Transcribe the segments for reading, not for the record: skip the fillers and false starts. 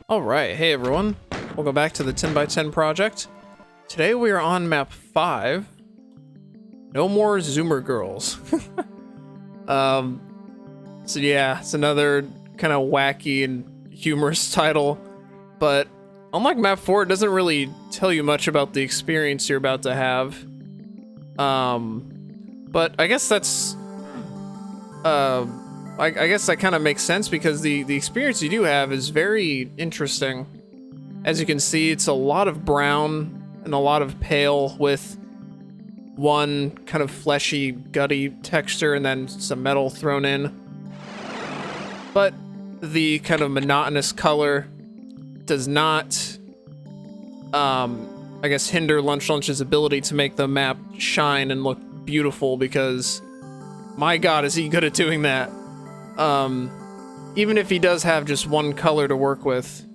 Alright, hey everyone. Welcome back to the 10x10 project. Today we are on map 5. No more Zoomer girls. So yeah, it's another kind of wacky and humorous title, but unlike map 4, it doesn't really tell you much about the experience you're about to have. But I guess that's I guess that kind of makes sense because the experience you do have is very interesting. As you can see, it's a lot of brown and a lot of pale with one kind of fleshy, gutty texture and then some metal thrown in. But the kind of monotonous color does not, I guess, hinder LunchLunch's ability to make the map shine and look beautiful because, my god, is he good at doing that. Even if he does have just one color to work with,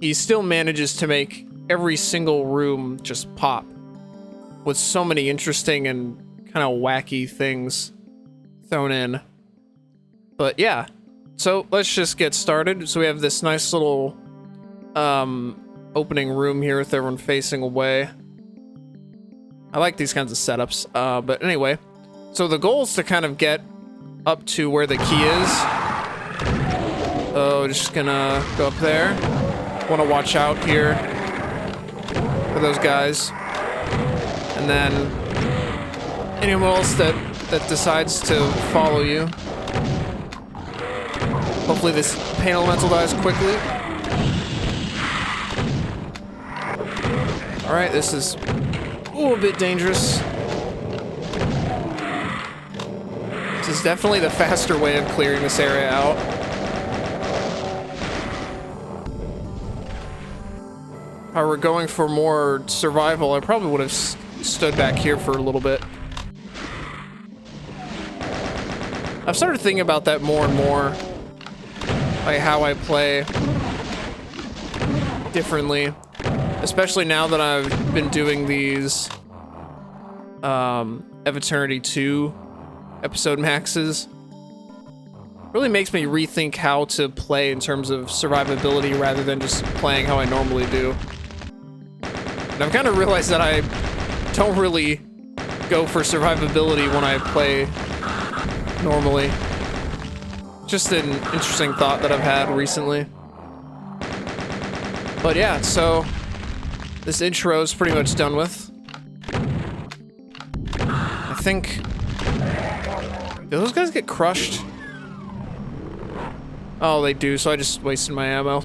he still manages to make every single room just pop with so many interesting and kind of wacky things thrown in. But yeah, so let's just get started. So we have this nice little opening room here with everyone facing away. I like these kinds of setups. But anyway, so the goal is to kind of get up to where the key is. Oh, just gonna go up there. Want to watch out here for those guys. And then anyone else that decides to follow you. Hopefully this pain elemental dies quickly. Alright, this is a bit dangerous. This is definitely the faster way of clearing this area out. If I were going for more survival, I probably would have stood back here for a little bit. I've started thinking about that more and more, like how I play differently, especially now that I've been doing these of Eternity 2 episode maxes. Really makes me rethink how to play in terms of survivability rather than just playing how I normally do. And I've kind of realized that I don't really go for survivability when I play normally. Just an interesting thought that I've had recently. But yeah, so this intro is pretty much done with. I think... do those guys get crushed? Oh, they do, so I just wasted my ammo.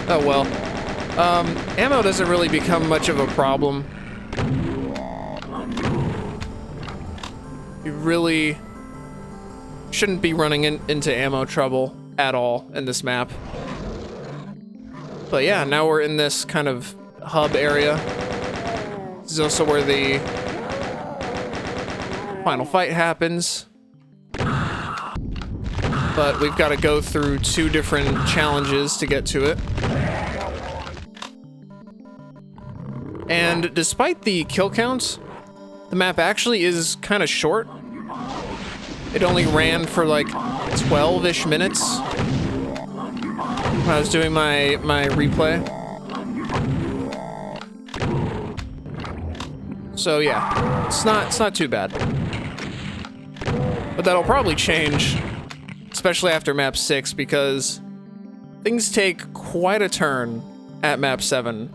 Oh well. Ammo doesn't really become much of a problem. You really shouldn't be running into ammo trouble at all in this map. But yeah, now we're in this kind of hub area. This is also where the final fight happens. But we've got to go through 2 different challenges to get to it. And despite the kill counts, the map actually is kind of short. It only ran for like 12-ish minutes when I was doing my replay. So yeah, it's not too bad. But that'll probably change, especially after map 6, because things take quite a turn at map 7.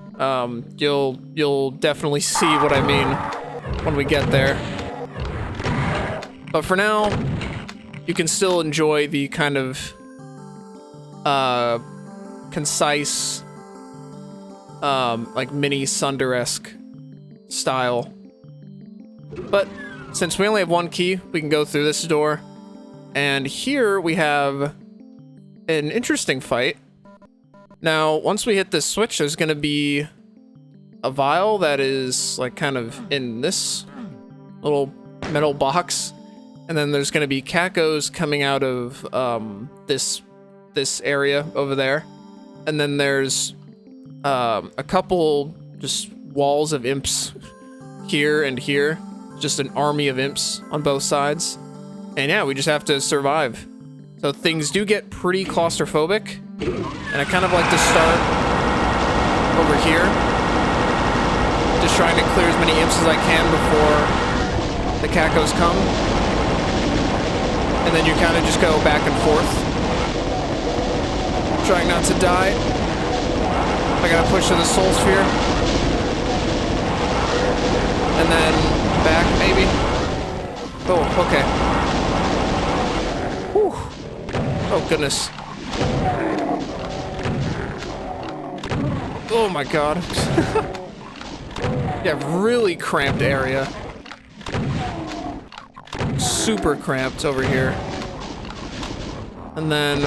You'll definitely see what I mean when we get there. But for now, you can still enjoy the kind of concise, like mini Sunder-esque style. But since we only have one key, we can go through this door. And here we have an interesting fight. Now, once we hit this switch, there's gonna be a vial that is like kind of in this little metal box. And then there's gonna be cacos coming out of this area over there. And then there's a couple just walls of imps here and here. Just an army of imps on both sides. And yeah, we just have to survive. So things do get pretty claustrophobic. And I kind of like to start over here. Just trying to clear as many imps as I can before the cacos come. And then you kind of just go back and forth. Trying not to die. I gotta push to the soul sphere. And then back, maybe. Oh, okay. Whew. Oh, goodness. Oh, my God. Yeah, really cramped area. Super cramped over here. And then...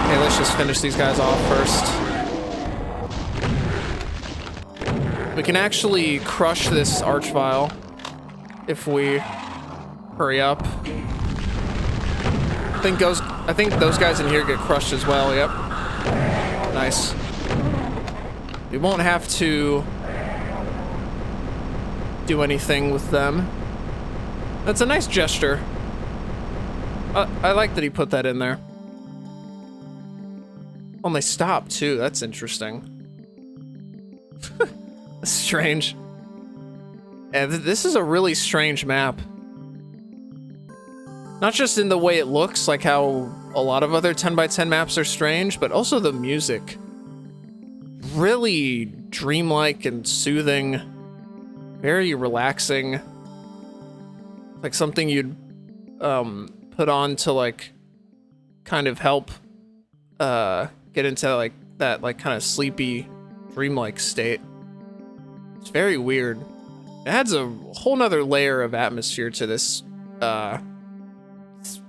Okay, let's just finish these guys off first. We can actually crush this archvile if we hurry up. I think those guys in here get crushed as well, yep. Nice. We won't have to do anything with them. That's a nice gesture. I like that he put that in there. Oh, and they stop too. That's interesting. That's strange. Yeah, this is a really strange map. Not just in the way it looks, like how a lot of other 10x10 maps are strange, but also the music. Really dreamlike and soothing. Very relaxing. Like something you'd put on to like kind of help get into like that like kind of sleepy dreamlike state. It's very weird. It adds a whole nother layer of atmosphere to this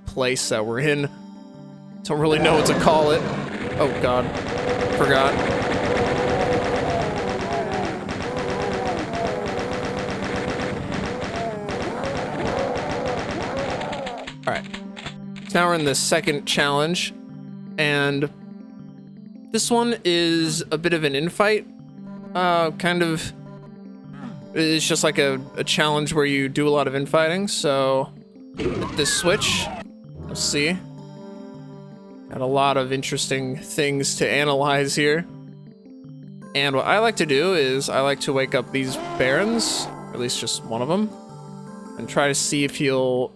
place that we're in. Don't really know what to call it. Oh god, forgot. Alright, so now we're in the second challenge, and this one is a bit of an infight. Kind of, it's just like a challenge where you do a lot of infighting, so hit this switch, let's see. Got a lot of interesting things to analyze here. And what I like to do is I like to wake up these barons, or at least just one of them, and try to see if he'll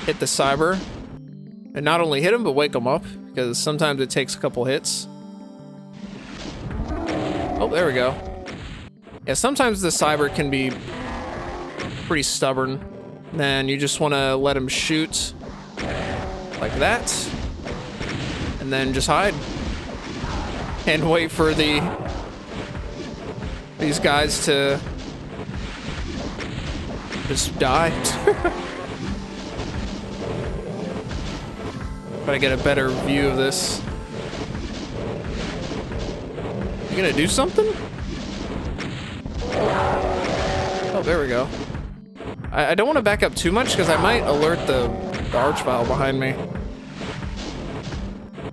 hit the cyber. And not only hit him, but wake him up, because sometimes it takes a couple hits. Oh, there we go. Yeah, sometimes the cyber can be pretty stubborn. Then you just want to let him shoot like that. And then just hide. And wait for these guys to just die. Try to get a better view of this. You gonna do something? Oh, there we go. I don't want to back up too much because I might alert the archvile behind me.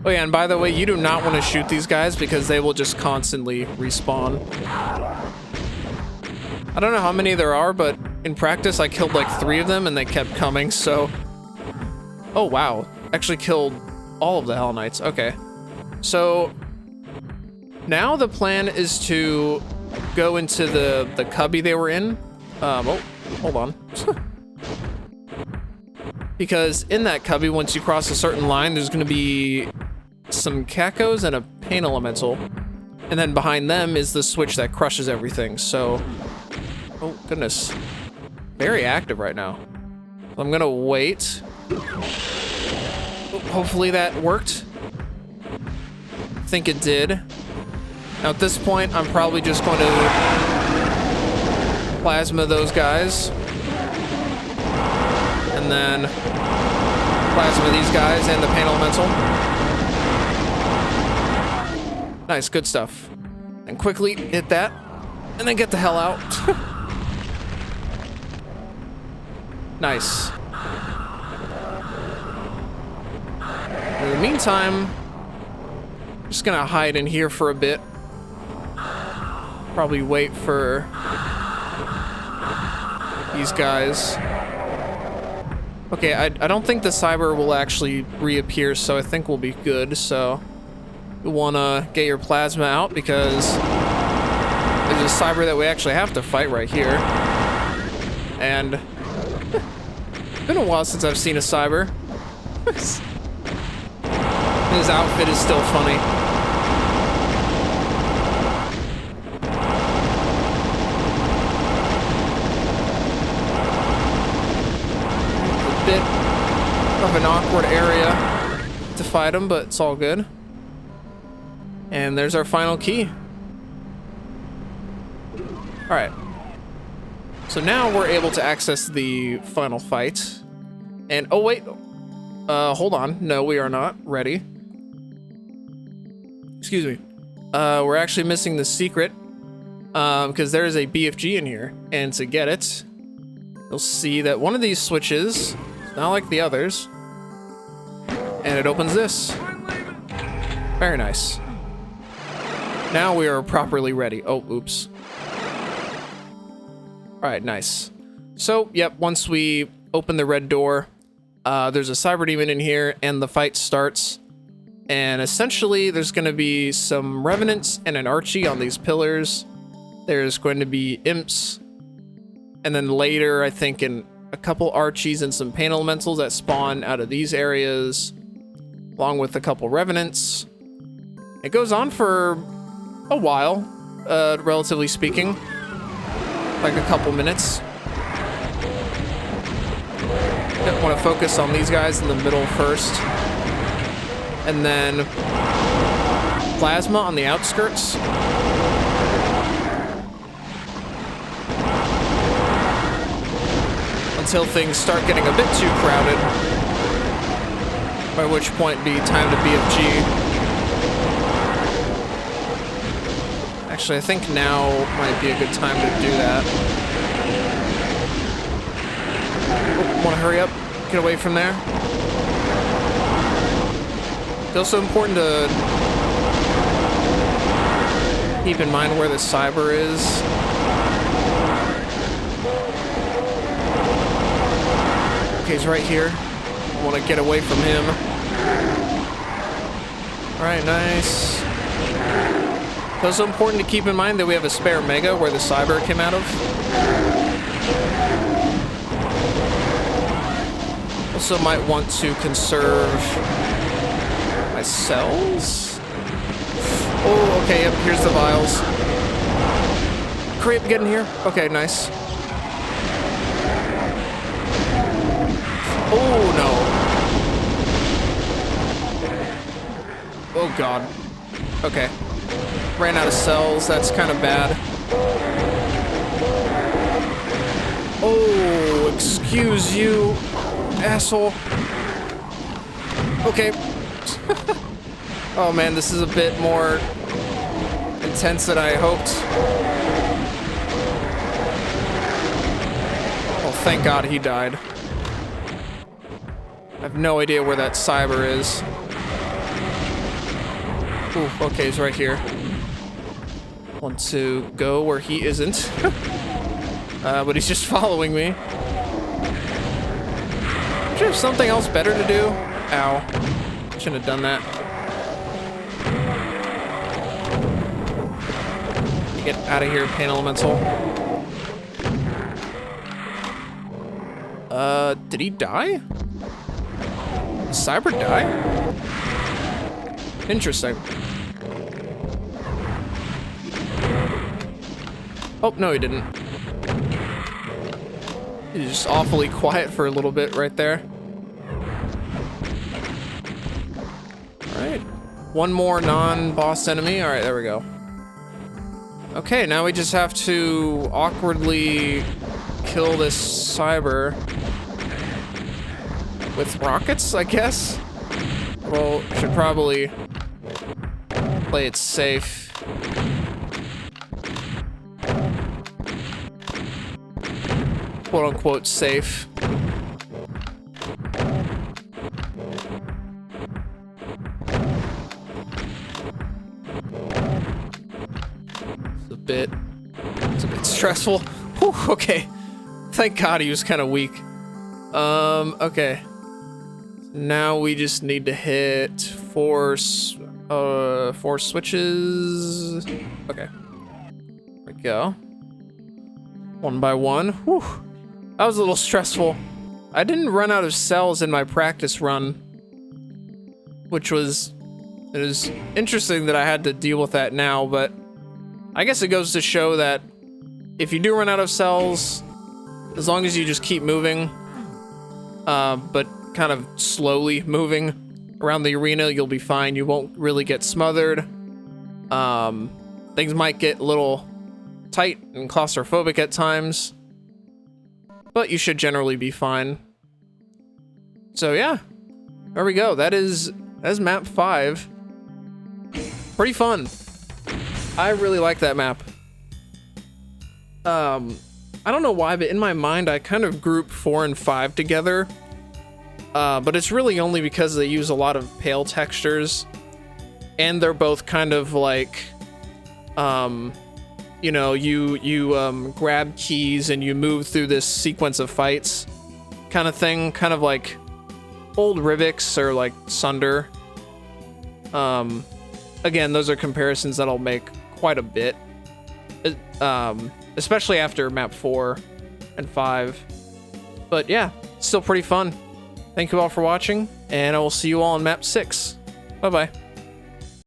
Oh yeah, and by the way, you do not want to shoot these guys because they will just constantly respawn. I don't know how many there are, but in practice I killed like 3 of them and they kept coming, so... Oh wow, actually killed all of the Hell Knights, okay. So, now the plan is to go into the cubby they were in. Oh, hold on. Because in that cubby, once you cross a certain line, there's going to be some cacos and a pain elemental. And then behind them is the switch that crushes everything, so... Oh, goodness. Very active right now. So I'm going to wait. Oh, hopefully that worked. I think it did. Now at this point, I'm probably just going to plasma those guys. And then plasma these guys and the pain elemental. Nice, good stuff. And quickly hit that. And then get the hell out. Nice. In the meantime, I'm just gonna hide in here for a bit. Probably wait for these guys. Okay, I don't think the cyber will actually reappear, so I think we'll be good. So you wanna get your plasma out because there's a cyber that we actually have to fight right here. And it's been a while since I've seen a cyber. His outfit is still funny. A bit of an awkward area to fight him, but it's all good. And there's our final key. Alright. So now we're able to access the final fight. And, oh wait. Hold on. No, we are not ready. Excuse me. We're actually missing the secret. Because there is a BFG in here. And to get it, you'll see that one of these switches is not like the others. And it opens this. Very nice. Now we are properly ready. Oh, oops. Alright, nice. So, yep, once we open the red door, there's a cyber demon in here, and the fight starts. And essentially, there's going to be some revenants and an Archie on these pillars. There's going to be imps. And then later, I think, in a couple Archies and some pain elementals that spawn out of these areas, along with a couple revenants. It goes on for a while, relatively speaking. Like a couple minutes. I want to focus on these guys in the middle first. And then plasma on the outskirts. Until things start getting a bit too crowded. By which point it'd be time to BFG. Actually, I think now might be a good time to do that. Oh, want to hurry up, get away from there. It's also important to keep in mind where the cyber is. Okay, he's right here. I want to get away from him. All right, nice. It's also important to keep in mind that we have a spare mega where the cyber came out of. Also might want to conserve my cells. Oh, okay, yep, here's the vials. Hurry up, get in here. Okay, nice. Oh, no. Oh, God. Okay. Ran out of cells, that's kind of bad. Oh, excuse you, asshole. Okay. Oh man, this is a bit more intense than I hoped. Oh, thank God he died. I have no idea where that cyber is. Ooh, okay, he's right here. Want to go where he isn't. But he's just following me. Should have something else better to do. Ow. Shouldn't have done that. Get out of here, pain elemental. Did he die? Did Cyber die? Interesting. Oh, no, he didn't. He's just awfully quiet for a little bit right there. Alright. One more non-boss enemy. Alright, there we go. Okay, now we just have to awkwardly kill this cyber with rockets, I guess? Well, should probably play it safe. Quote-unquote safe. It's a bit stressful. Whew, okay. Thank God he was kind of weak. Okay. Now we just need to hit four switches. Okay. There we go. One by one. Whew. That was a little stressful. I didn't run out of cells in my practice run, which was... It is interesting that I had to deal with that now, but I guess it goes to show that if you do run out of cells, as long as you just keep moving, but kind of slowly moving around the arena, you'll be fine. You won't really get smothered. Things might get a little tight and claustrophobic at times, but you should generally be fine. So yeah, there we go. That's map 5. Pretty fun. I really like that map. I don't know why, but in my mind, I kind of group 4 and 5 together. But it's really only because they use a lot of pale textures, and they're both kind of like, you know, you grab keys and you move through this sequence of fights kind of thing, kind of like old Rivix or like Sunder. Again, those are comparisons that I'll make quite a bit, especially after map 4 and 5. But yeah, still pretty fun. Thank you all for watching, and I will see you all on map 6. Bye-bye.